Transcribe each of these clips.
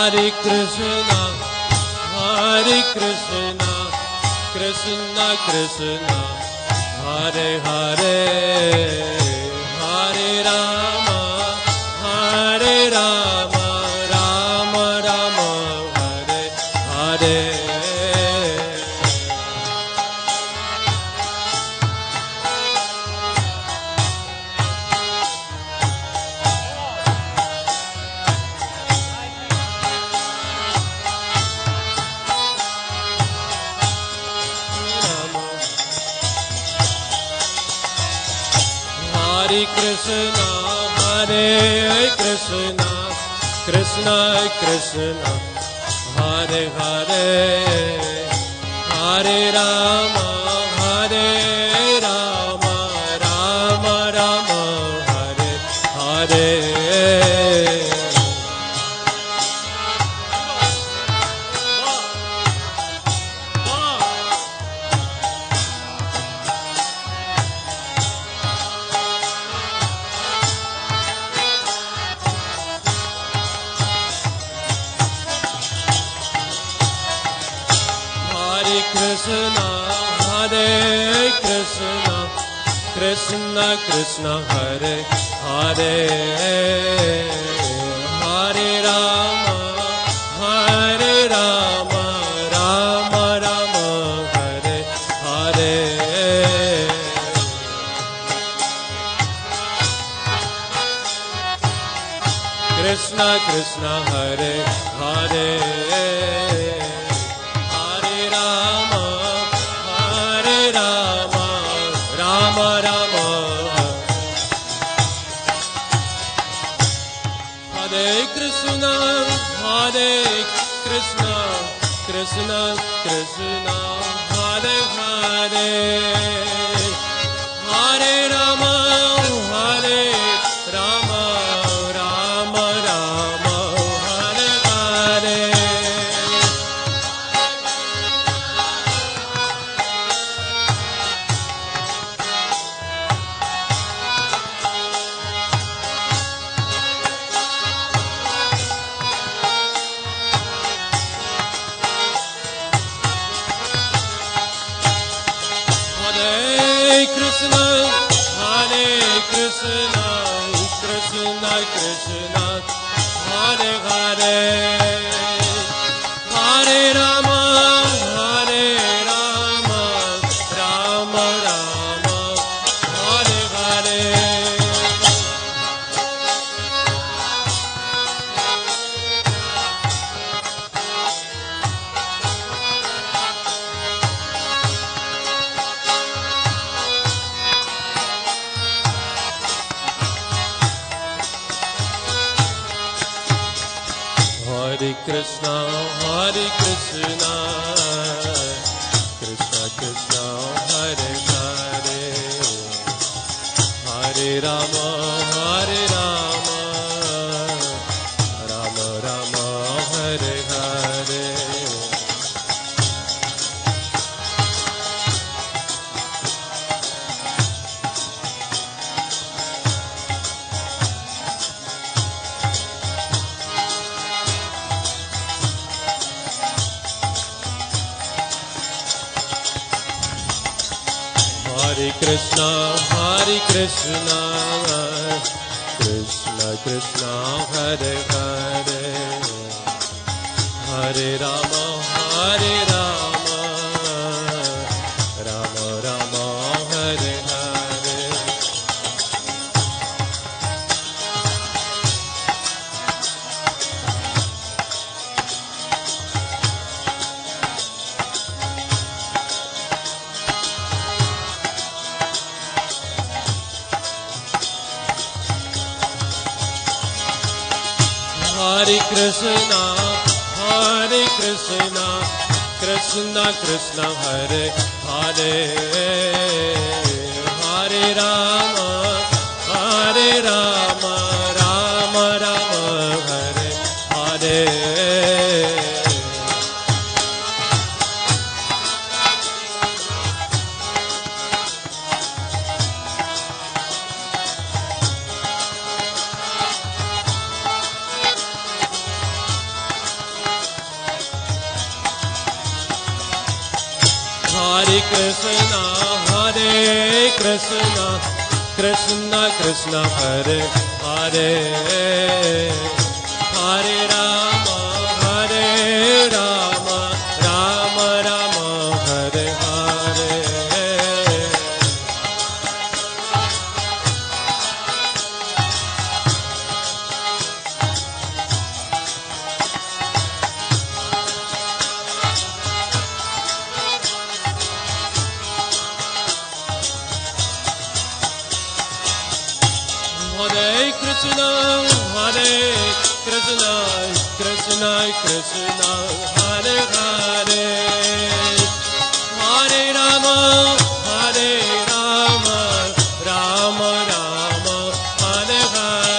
Hare Krishna, Krishna Krishna, Hare Hare, Hare Rama, Rama Rama, Hare Hare. Hare Krishna, Krishna Krishna, Hare Hare, Hare Rama, Rama Rama, Hare Hare. Krishna Krishna, Hare Hare, Hare Rama, Rama Rama, Hare Hare. Krishna Krishna, Hare Hare, Hare Rama, Rama Rama. Hare Krishna, Krishna Krishna, Hare Hare, Hare Rama, Rama Rama, Hare Hare. Krishna, Krishna Krishna, Hare Hare, Hare Rama, Rama Rama, Hare Hare. Hare Krishna, Krishna Krishna, Hare Hare, Hare Rama, Rama Rama, Hare Hare. Hare Krishna, Krishna Krishna, Hare Hare, Hare Rama, Rama Rama, Hare Hare. Hare Krishna, Krishna Krishna, Hare Hare, Hare Rama, Rama Rama, Hare Hare. Krishna, Hare Krishna, Krishna Krishna, Hare Hare, Hare Rama, Hare Rama, Rama Rama, Hare Hare. Hare Krishna, Hare Krishna, Krishna Krishna, Hare Hare, Hare Rama, Hare Rama, Rama Rama, Hare Hare.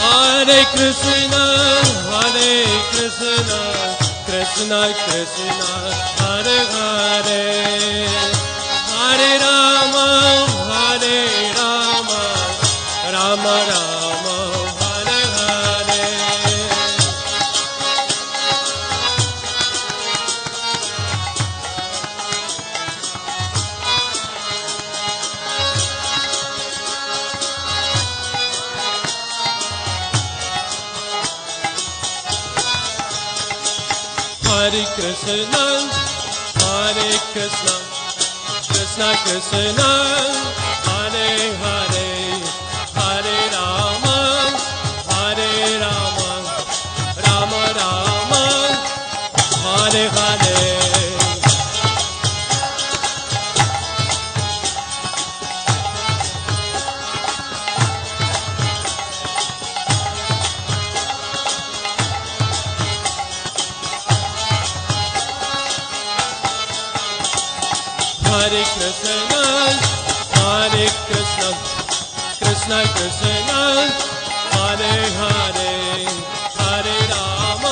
Hare Krishna, Hare Krishna, Krishna Krishna, Hare Hare, Hare Rama, Hare Rama, Rama Rama, Hare Hare. Hare Krishna, Hare Krishna, Krishna Krishna, Hare Hare, Hare Rama, Hare Rama, Rama Rama, Hare Hare. Hare Krishna, Hare Krishna, Krishna Krishna, Hare Hare, Hare Rama,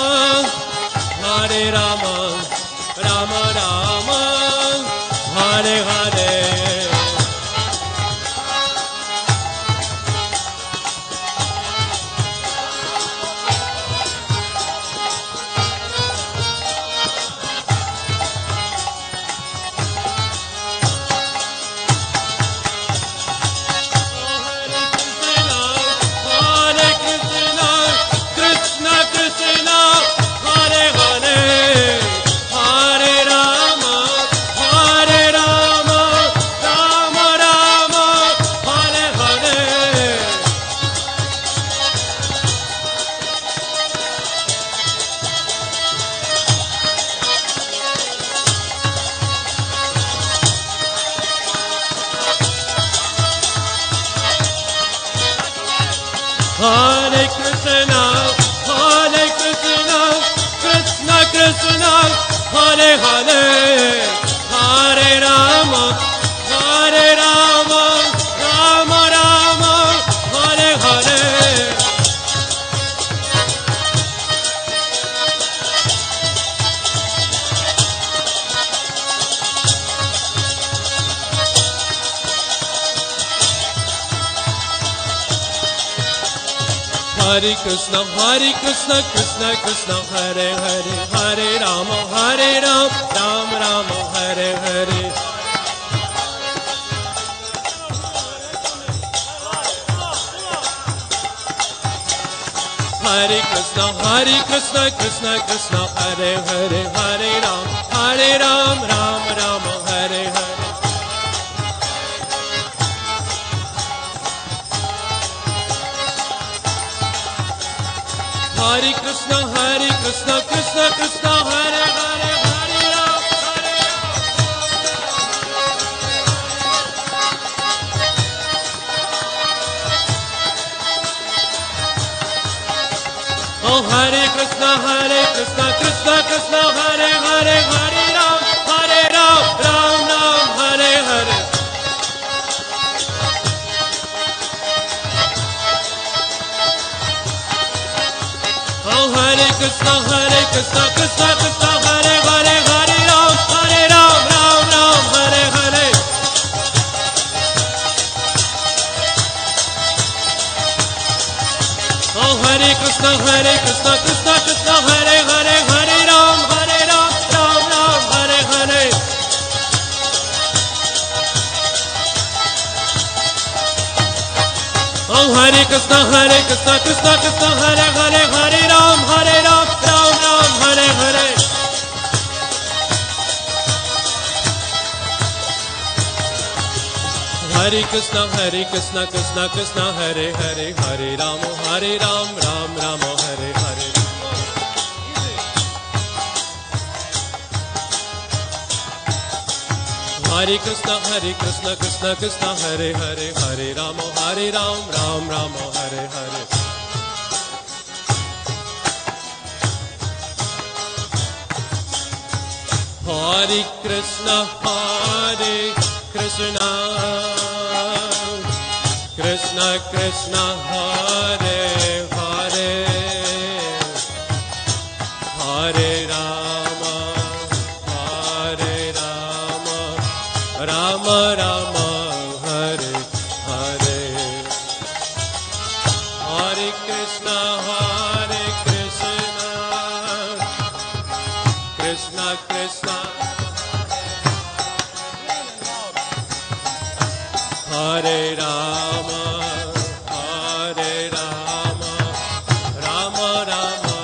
Hare Rama, Rama Rama, Hare Hare. Hare Krishna, Hare Krishna, Krishna Krishna, Hare Hare, Hare Rama, Hare Rama, Rama Rama, Hare Hare. Hare Krishna, Krishna Krishna, Hare Hare, Hare Rama, Hare Rama, Rama Rama, Hare Hare. Hare Krishna, Krishna Krishna, Hare Hare, Hare Rama, Hare Rama, Rama Rama, Hare Hare. Hare Krishna, Krishna Krishna, Hare Hare, Hare Rama, Hare Rama. Oh Hare Krishna, Krishna Krishna, Hare Hare, Hare Rama, Hare Rama, Ram Ram, Hare Hare. Oh Hare Krishna, Krishna Krishna, Hare Krishna, Krishna Krishna, Hare Hare, Hare Ram, Ram Ram, Hare Hare. Oh, Hare Krishna, Krishna Krishna, Hare Hare, Hare Ram, Ram Ram, Hare Hare. Hare Krishna, Krishna Krishna, Hare Hare, Hare Ram, Ram Ram, Hare Hare. Hare Krishna, Krishna Krishna, Hare Hare, Hare Ram, Ram Ram, Hare Hare. Hare Krishna, Krishna Krishna, Hare Hare, Hare Rama, Rama Rama, Hare Hare. Hare Krishna, Krishna Krishna, Hare Rama, Rama Rama.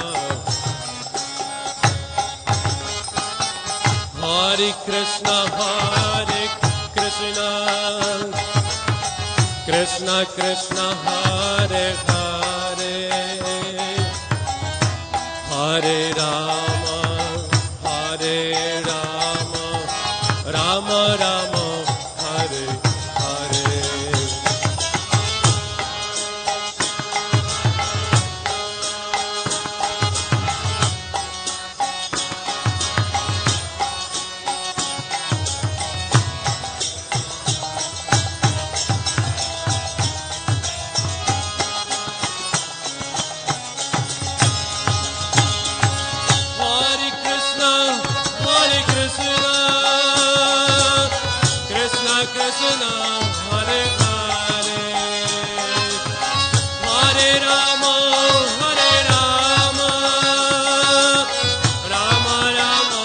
Hare Krishna, Krishna Krishna, Hare Hare, Hare Rama, Rama Rama, Hare Hare. Hare Krishna, Krishna Krishna, Hare Hare, Hare Rama, Rama Rama,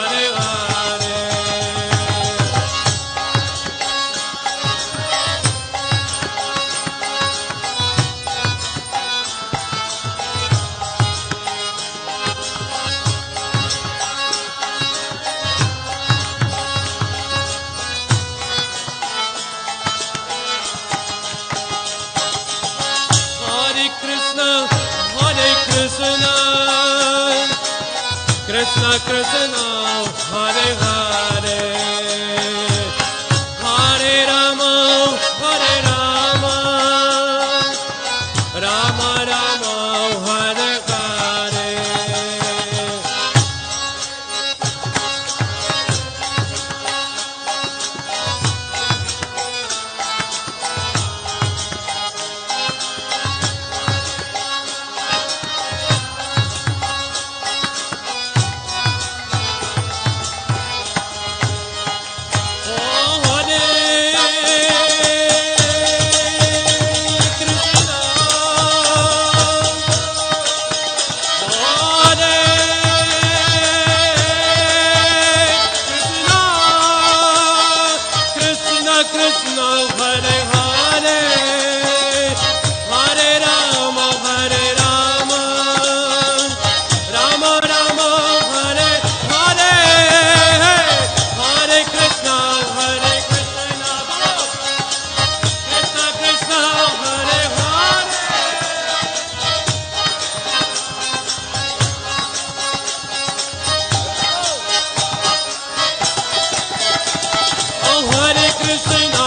Hare Hare. Hare Krishna, Krishna Krishna, Hare Hare, Hare Rama, Rama Rama, Hare Hare. Krishna, Hare Hare, Hare Rama, Rama Rama, Hare Hare, Hare Krishna, Krishna Krishna, Hare Hare. Oh, Hare Krishna,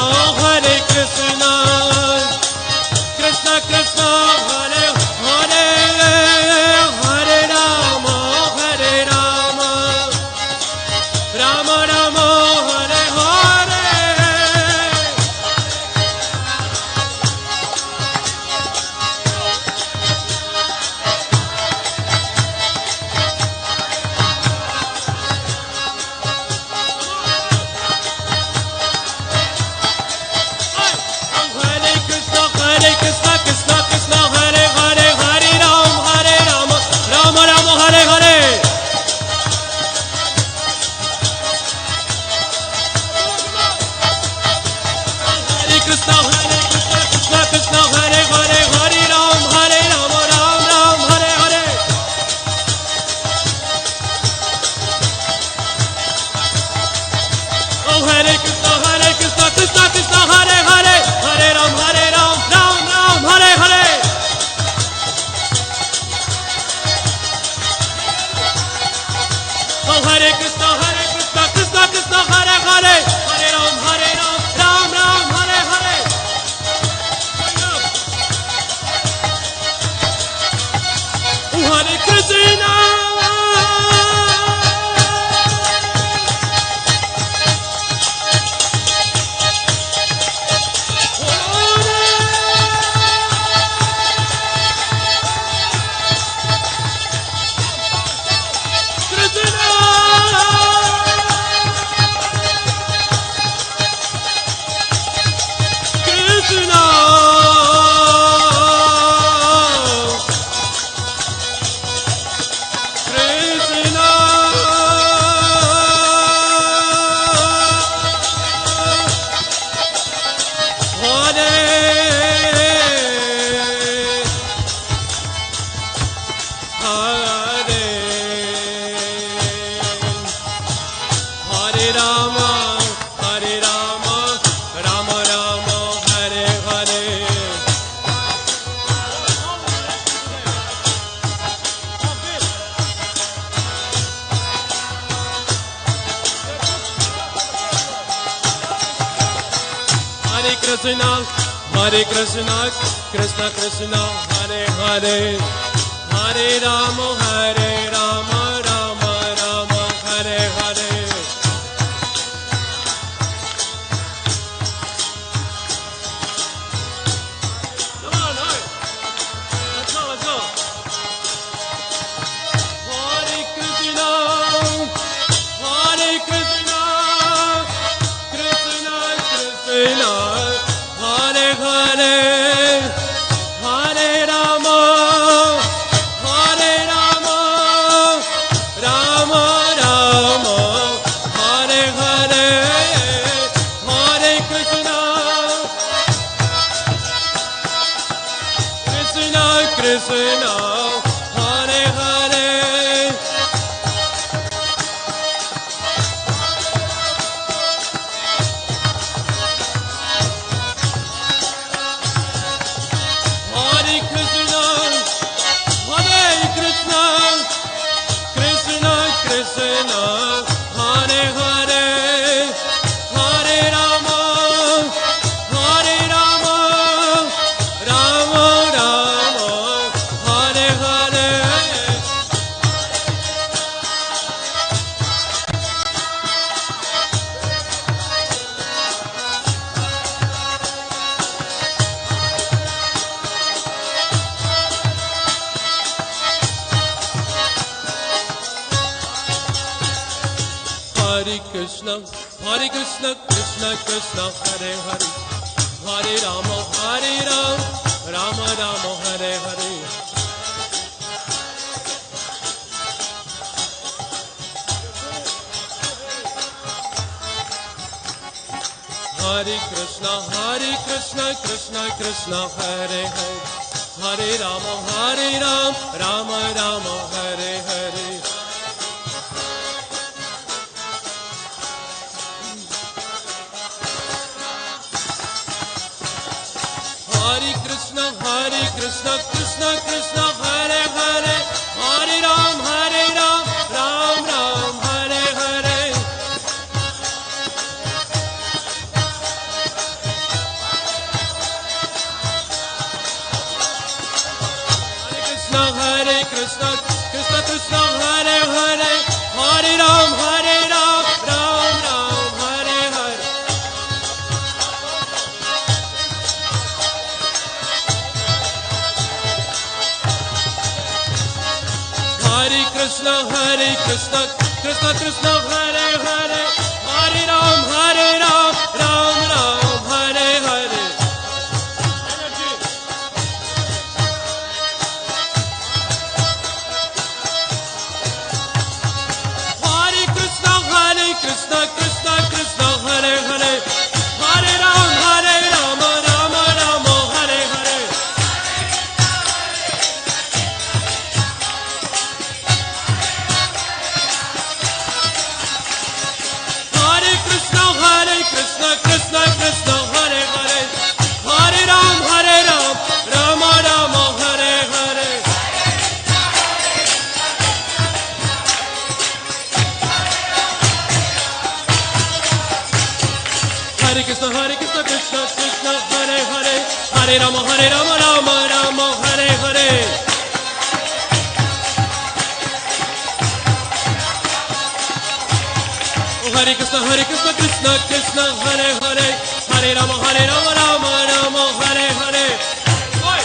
Hare Krishna, Krishna Krishna, Hare Hare, Hare Rama, Rama Rama, Hare Hare. Come on, hey. Let's go, let's go. Hare Krishna, Hare Krishna, Krishna Krishna, Hare Hare, Hare Rama, Rama Rama, Hare Hare, Hare Krishna, Krishna Krishna, Hare Hare. Hare Krishna, Krishna Krishna, Hare Hare, Hare Rama, Rama Rama, Hare Hare. Hare Krishna, Krishna Krishna, Hare Hare, Hare Rama, Rama Rama, Hare Hare. Hare Krishna, Krishna Krishna, Hare Hare, Hare Rama, Rama Rama, Hare Hare. Hare Krishna, Krishna Krishna, Hare Hare, Hare Ram, Ram Ram, Hare Hare. Hare Krishna, Krishna Krishna, Hare Hare, Hare Ram, Ram Ram, Hare Hare. Hare Krishna, Krishna Krishna, Hare Hare, Hare Ram, Ram Ram, Hare Hare. Hare Krishna, Krishna Krishna, Hare Hare, Hare Ram, Rama Rama, Hare Hare. Hare Krishna, Krishna Krishna, Hare Hare, Hare Ram, Rama Rama, Hare Hare. Hare Krishna, Krishna Krishna, Hare Hare, Hare Rama, Rama Rama, Hare Hare. Hare Krishna, Krishna Krishna, Hare Hare, Hare Rama, Rama Rama, Hare Hare. Oi!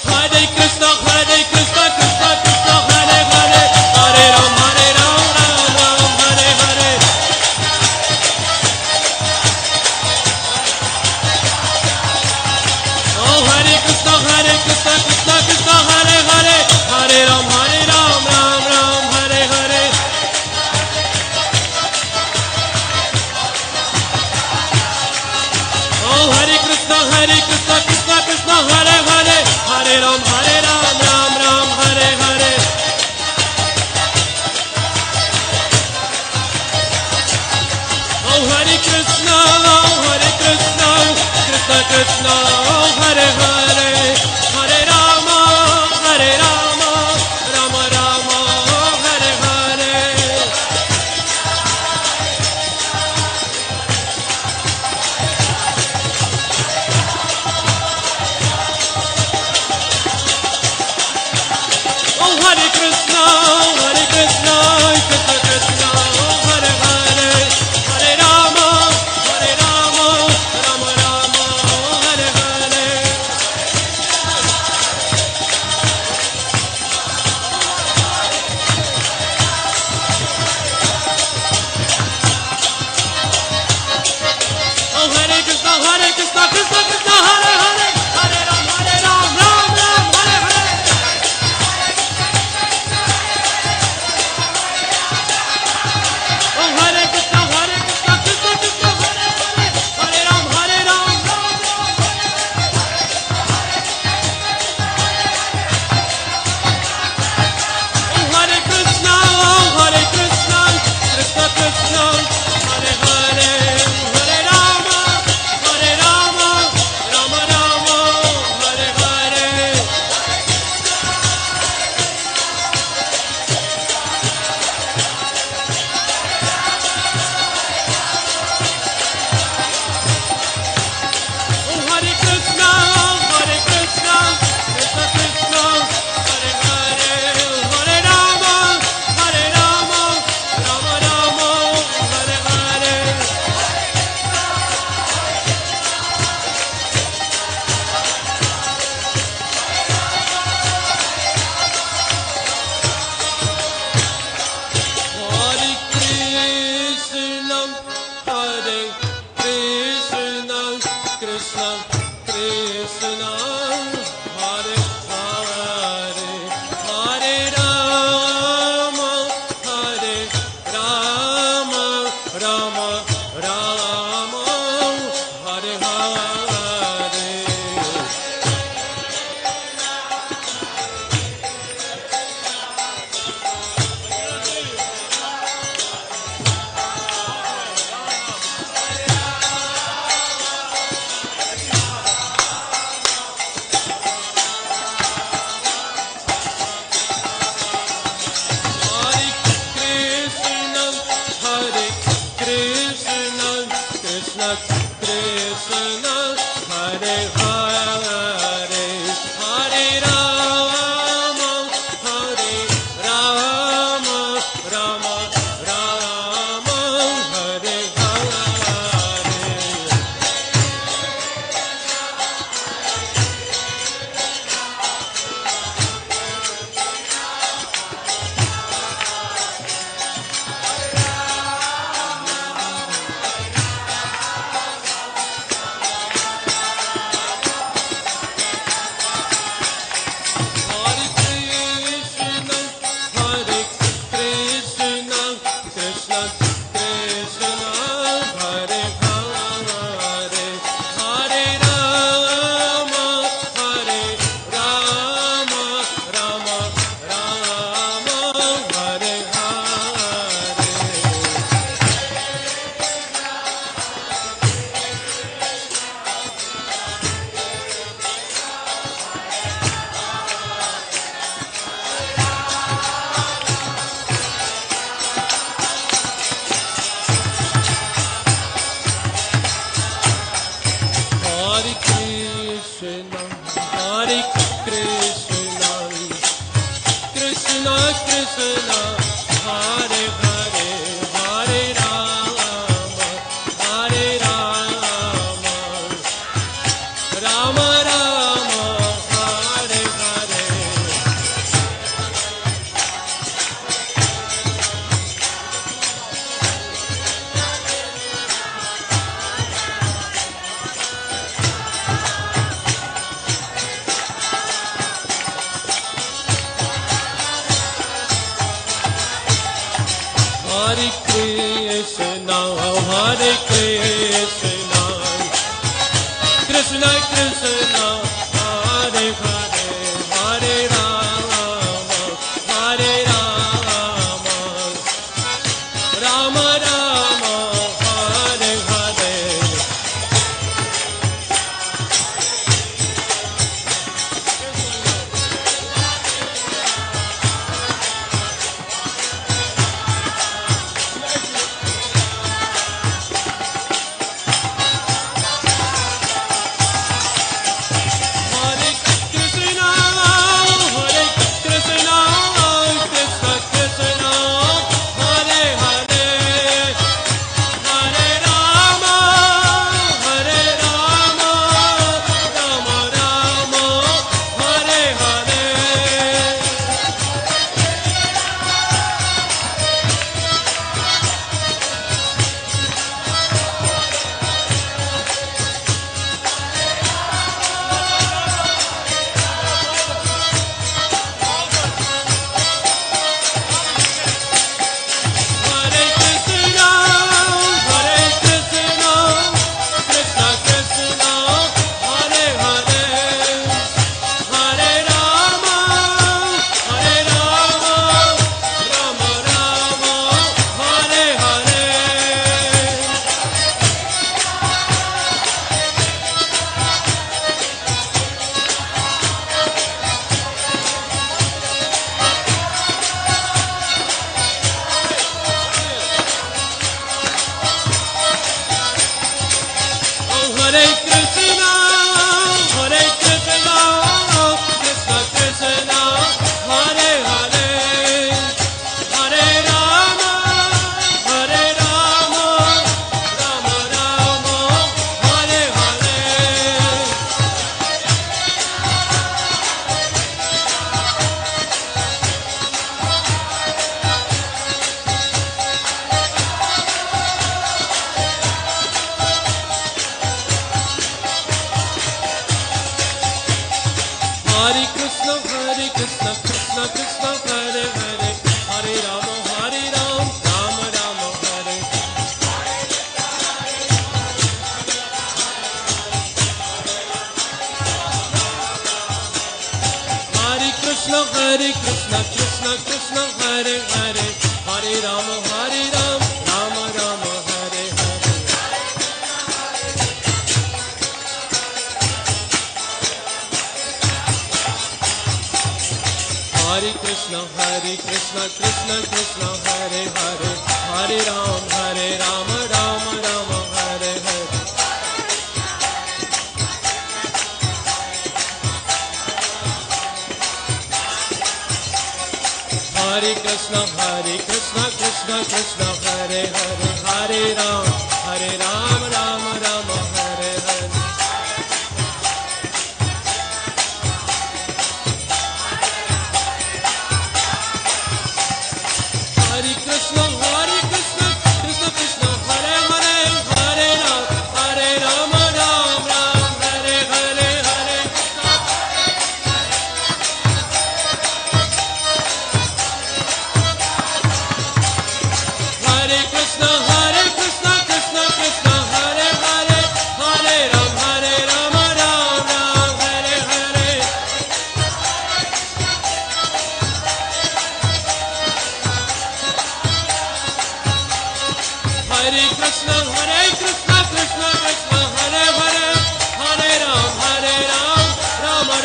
Hare Krishna, Krishna Krishna, Hare Hare, Hare Rama, Ram Ram, Hare Hare. Oh, Hare Krishna, Krishna Hare Hare, Hare Ram, Ram Ram, Hare Hare. Oh, Hare Krishna, Krishna Hare Hare, Hare Ram, Ram Ram, Hare Hare. Oh, Hare Krishna, Krishna Krishna, oh, Hare Hare, Hare Rama, Rama Rama, Hare Hare. Rama Rama Hare Hare Krishna Hare Hare Hare Rama Hare Rama Rama Rama Hare Hare Krishna Krishna Hare Hare Hare Rama Hare Rama Rama Rama Hare Hare Hare Krishna, Hare Krishna, Krishna Krishna, Hare Hare, Hare Rama, Hare Rama, Rama Rama, Hare Hare. Hare Krishna, Krishna Krishna, Hare Hare, Hare Rama, Rama Rama, Hare Krishna Krishna Hare Hare, Hare Rama Rama Rama Hare Hare. Hare Krishna Krishna Krishna Hare Hare, Hare Rama Rama Rama Hare Hare. Hare Krishna Krishna Krishna Hare Hare, Hare Rama Rama Rama Hare Hare. Hare Krishna Krishna Krishna Hare Hare, Hare Rama Rama Hare Hare. Hare Krishna Krishna Krishna Hare Hare, Hare Rama Rama Hare Hare. Hare Krishna Krishna Krishna Hare Hare, Hare Rama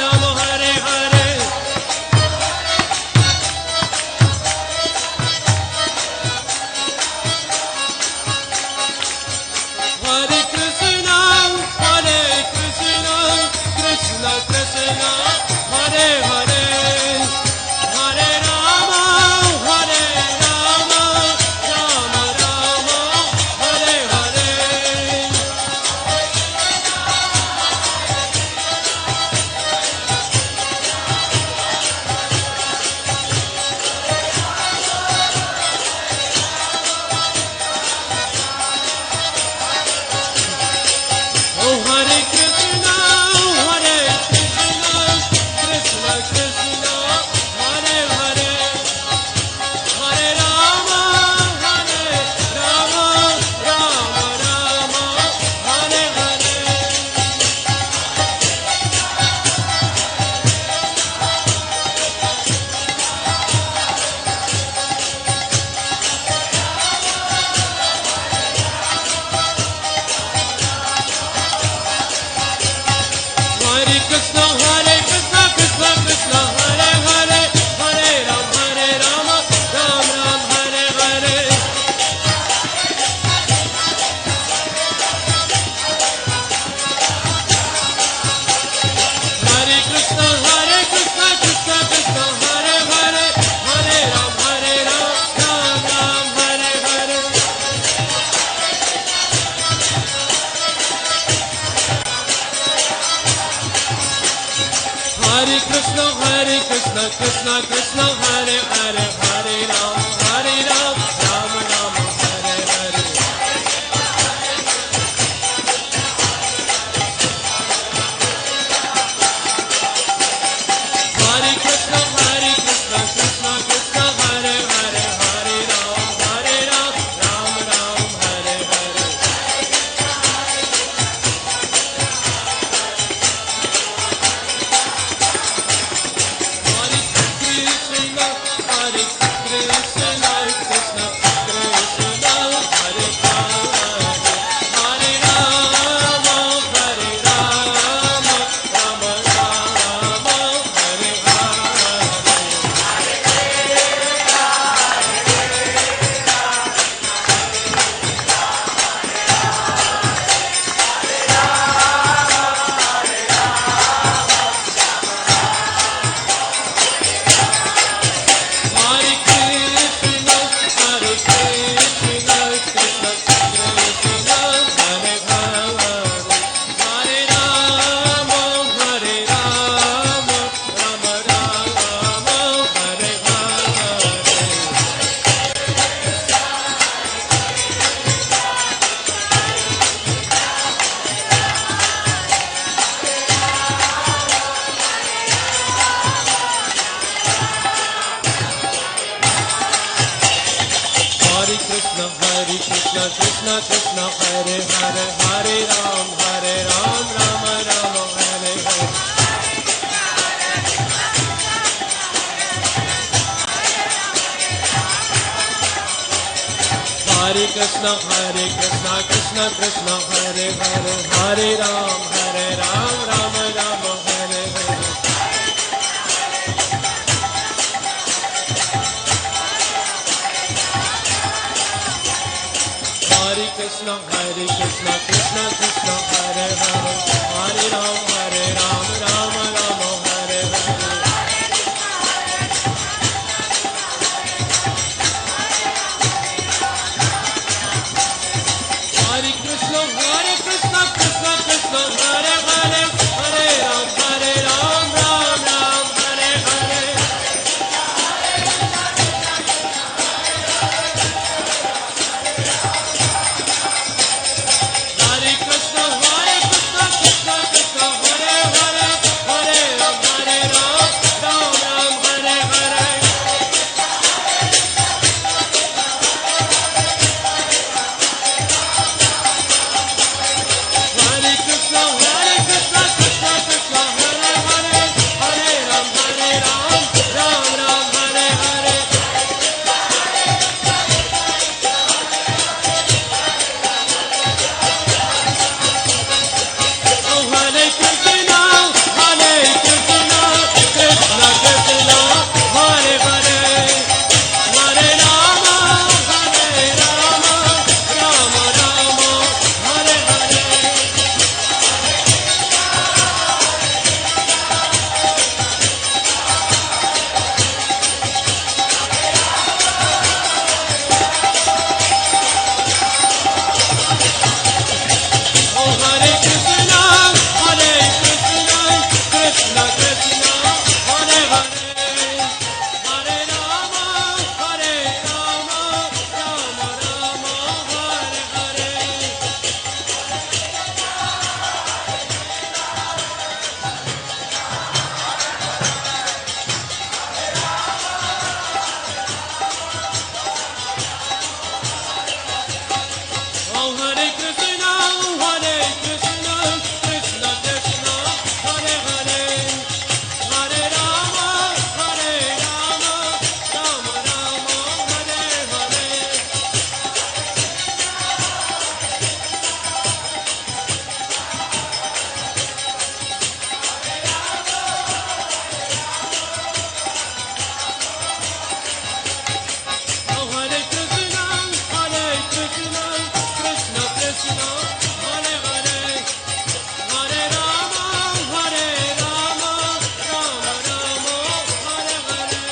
Rama Hare Hare. Hare Krishna Krishna Krishna Hare Hare, Hare Rama Rama Rama Hare Hare. Oh Hare Krishna Krishna Krishna Hare Hare, Hare Rama Rama Hare Hare. Hare Krishna Krishna Krishna Hare Hare, Hare Rama Rama Hare Hare. Hare Krishna Krishna Krishna Hare Hare, Hare Rama Hare Hare. Hare Krishna Krishna Krishna Hare Hare, Hare Rama Rama Hare Hare. Hare Krishna Krishna Krishna Hare Hare, Hare Rama Rama Hare Hare. Hare Krishna Krishna Krishna Hare Hare Hare Ram Rama Rama Hare Hare. Krishna, Krishna Krishna, Hare Hare, Hare Ram, Ram Ram, Hare Hare. Hare Krishna, Krishna Krishna, Hare Hare, Hare Ram, Ram Ram, Hare Hare. Hare Krishna, Krishna Krishna, Hare Hare, Hare Ram, Ram Ram, Hare Hare. Hare Krishna, Krishna Krishna, Hare Hare, Hare Ram, Ram Ram, Hare Hare. Hare Krishna, Krishna Krishna, Hare Hare, Hare Ram, Ram Ram, Hare Hare. Oh, Hare Krishna, Krishna Krishna, Hare Hare, Hare Rama, Rama Rama, Hare Hare. Oh, Hare Krishna, Krishna Krishna, Hare Hare, Hare Rama, Rama Rama, Hare Hare. Oh, Hare Krishna, Krishna Krishna, Hare Hare, Hare Rama, Rama Rama, Hare Hare. Oh, Hare Krishna, Krishna Krishna, Hare Hare, Hare Rama, Rama Rama, Hare Hare.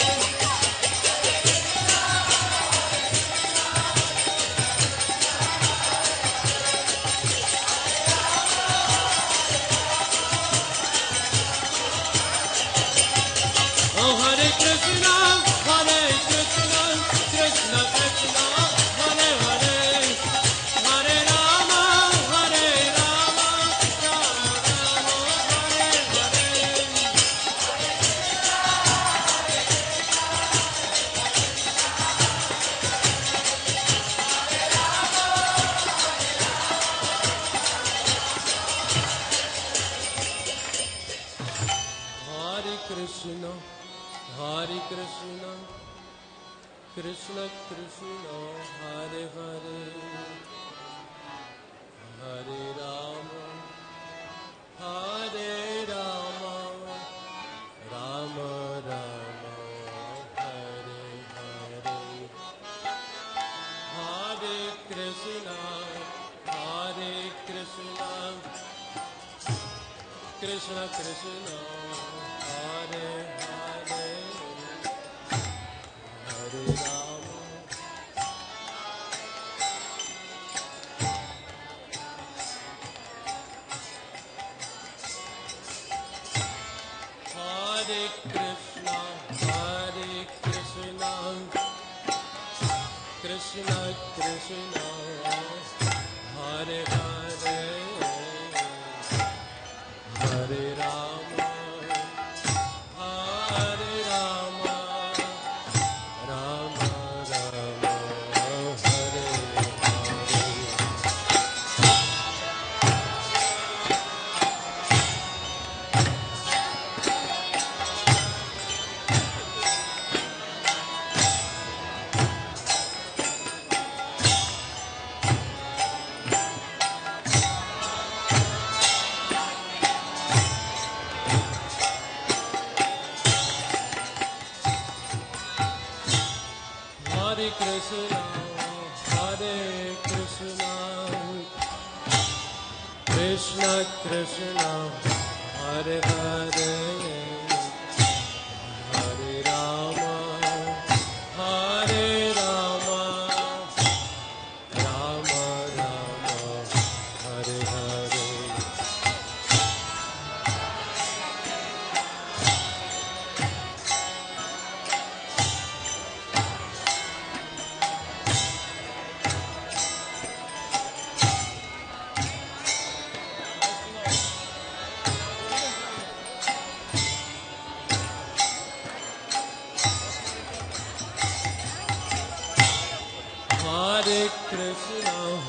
Oh, Hare Krishna, Krishna Krishna, Hare Hare, Hare Rama, Rama Rama, Hare Hare. Hare Krishna, Krishna Krishna, Hare Hare, Hare Rama, Rama Rama, Hare Hare. Hare Krishna, Krishna Krishna, Hare Hare, Hare Rama, Hare Krishna, Krishna Krishna, Hare Hare, Hare Rama, Krishna, Krishna Krishna, Hare Hare, Hare Rama, Hare Rama, Rama Rama, Hare Hare.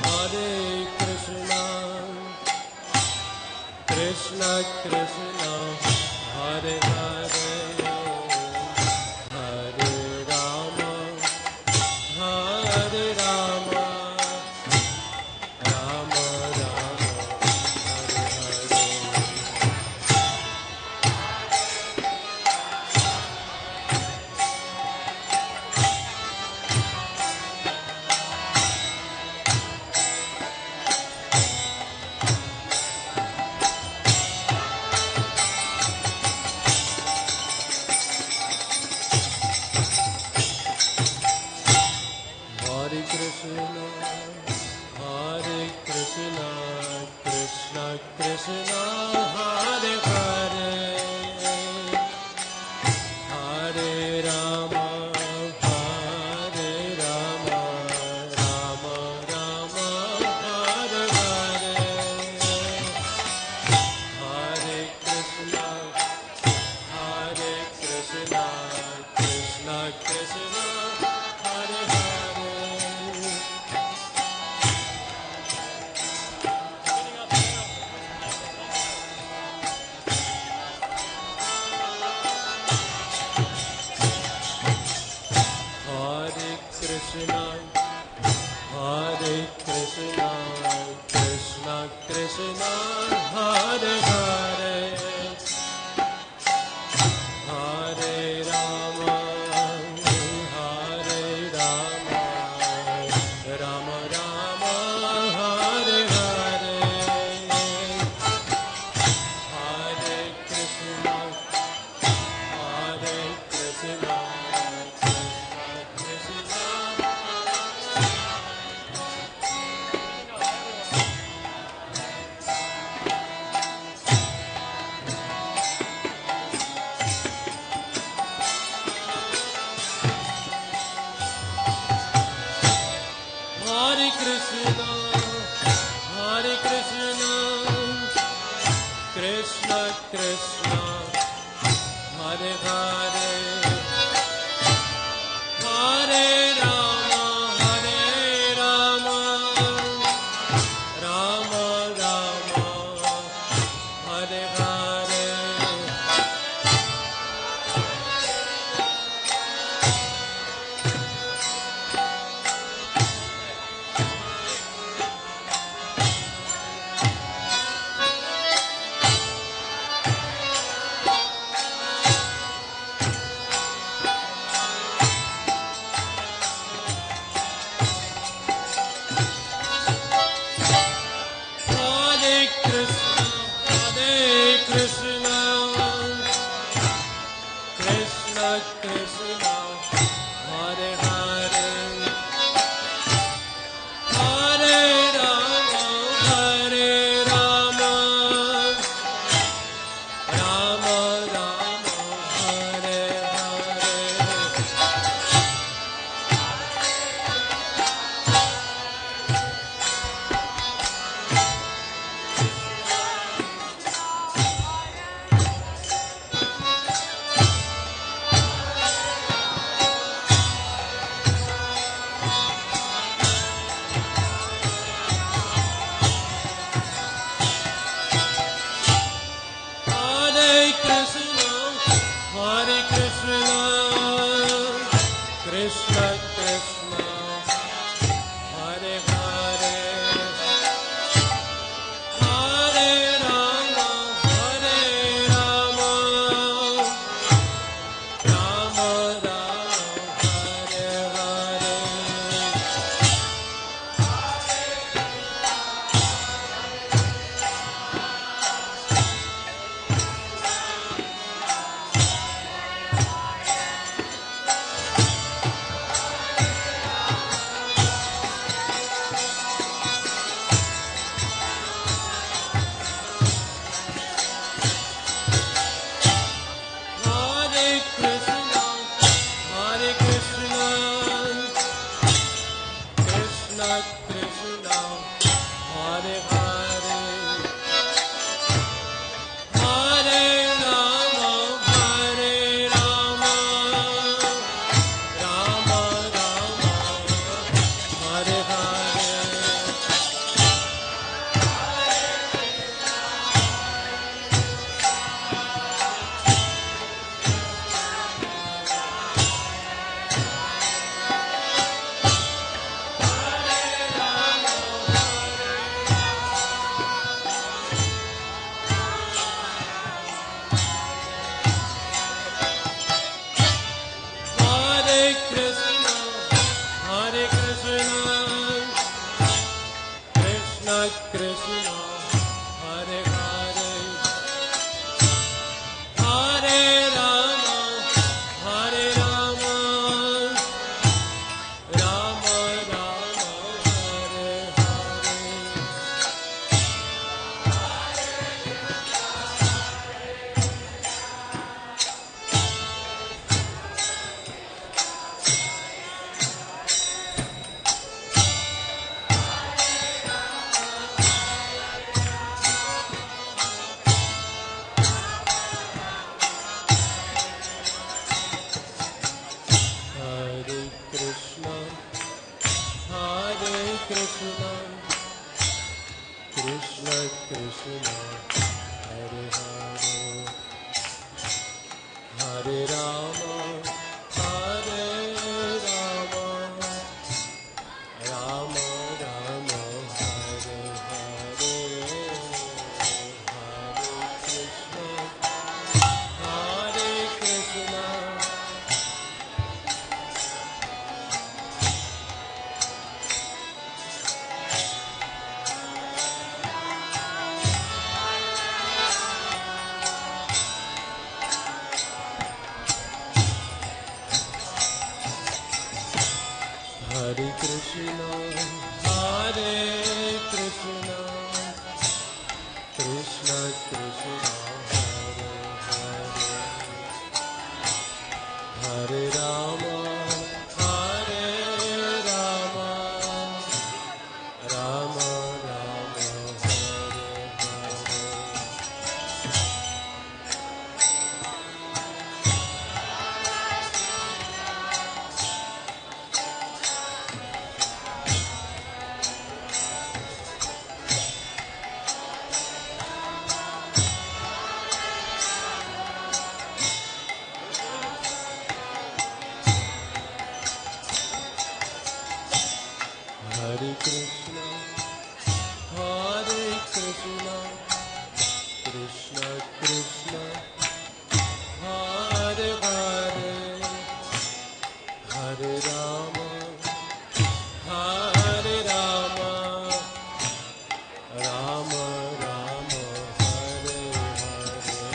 Hare Krishna, Krishna Krishna, Hare Hare, Hare Rama, Hare Rama, Rama Rama, Hare Hare. Hare Krishna, Krishna Krishna, Hare Hare, Hare Rama, Rama Rama, Hare Hare, Hare Krishna, Krishna Krishna, Hare Hare. Hare Krishna, Krishna Krishna, Hare Hare, Hare Rama, Rama Rama, Hare Hare, Hare Krishna, Krishna Krishna. Hare Krishna, Krishna Krishna, Hare Hare, Hare Rama, Rama Rama, Hare Hare. Krishna, Hare Hare, Hare Rama, Hare Rama, Rama Rama, Hare Hare. Hare Krishna, Krishna Krishna, Hare Hare, Hare Rama, Rama Rama, Hare Hare. Hare Krishna, Krishna Krishna, Hare Hare, Hare Rama, Rama Rama, Hare Hare, Hare Krishna, Hare Krishna, Krishna Krishna, Hare Rama, Rama Rama, Hare Hare. Hare Krishna, Krishna Krishna, Hare Hare, Hare Rama, Rama Rama, Hare Hare,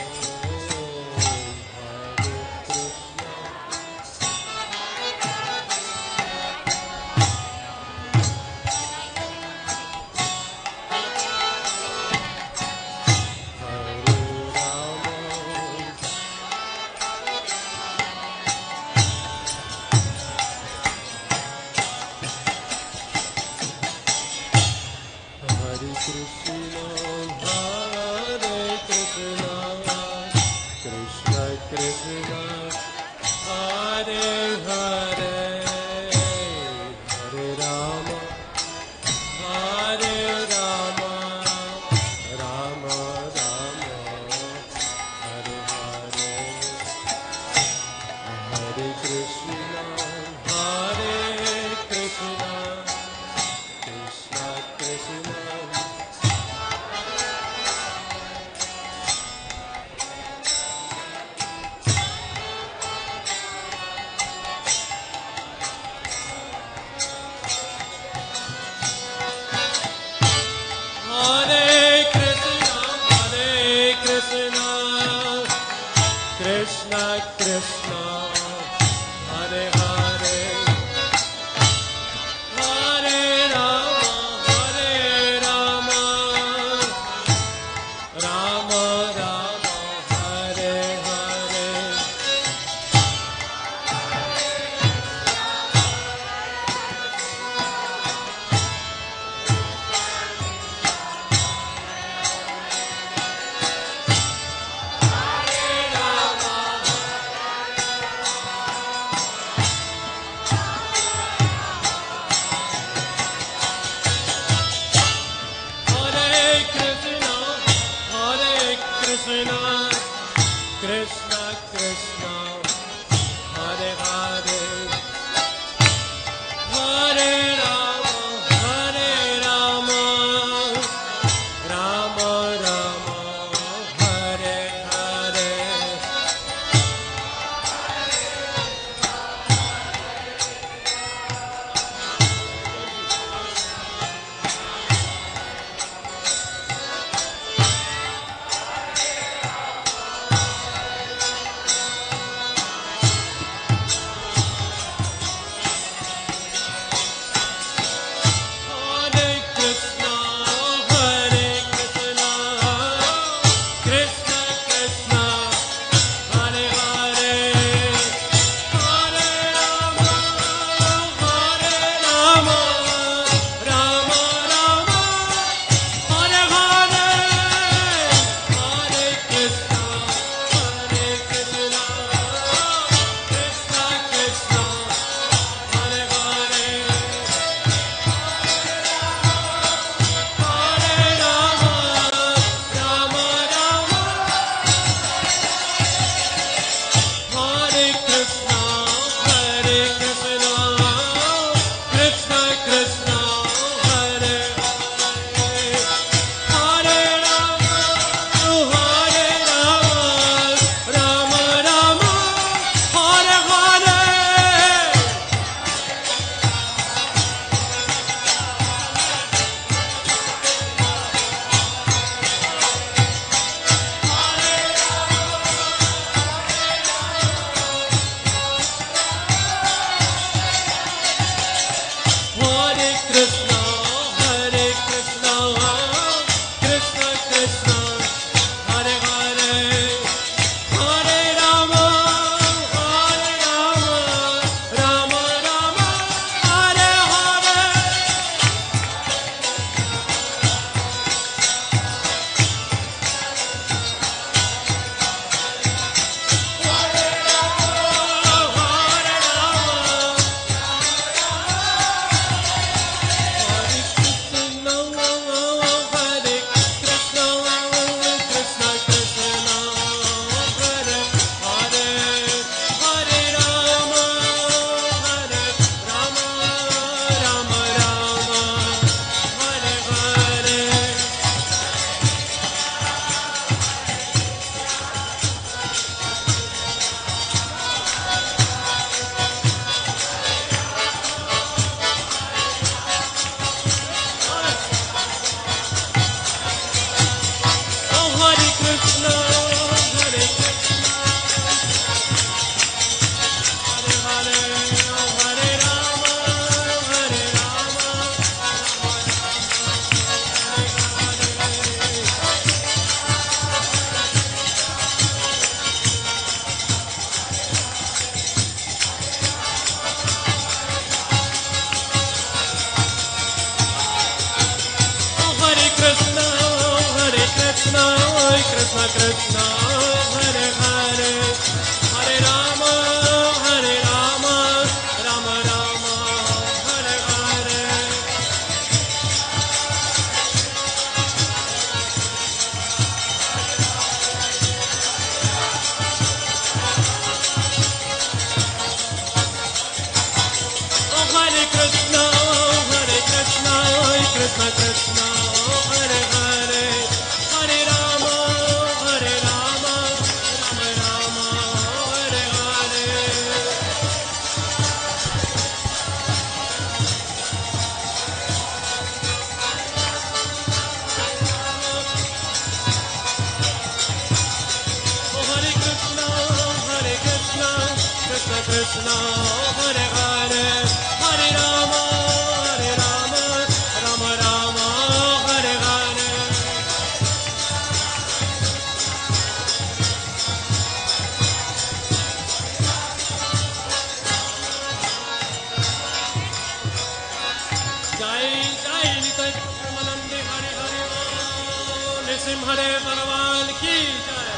Hare Krishna. Hare Krishna, Krishna Krishna, Hare Hare, Hare Rama, Rama Rama, Hare Hare, Hare Krishna, Krishna Krishna. Hare Krishna, Krishna Krishna, Hare Hare, Hare Rama, Rama Rama, Hare Hare. Krishna, Krishna Krishna, Hare Hare, Hare Rama, Hare Rama, Rama Rama, Hare Hare. Hare Krishna, Hare Krishna, Krishna Krishna, Hare Hare, Hare Rama, Hare Rama, Rama Rama, Hare Hare, Hare Krishna, Hare Krishna, Krishna Krishna, Hare Hare. Hare Rama, Rama Rama, Hare Krishna, Hare Krishna, Krishna Krishna, Hare Hare, Hare Rama, Hare Rama, Rama Rama, Hare Hare. Hare Krishna, Hare Krishna, Krishna Krishna, Hare Hare, Hare Rama, Hare Rama, Rama Rama, Hare Hare. Krishna, Krishna Krishna, Hare Hare, Hare Rama, Hare Rama, Rama Rama, Hare Hare. Oh Hare Krishna, Krishna Krishna, Hare Hare, Hare Rama, Hare Rama, Rama Rama, Hare Hare. Oh Hare Krishna, Krishna Krishna, Hare Hare, Hare Rama, Rama Rama, Hare Hare. Jai Jai Nitai Pramanande, Hare Hare, Nisim Hare Bhagavan ki Jai.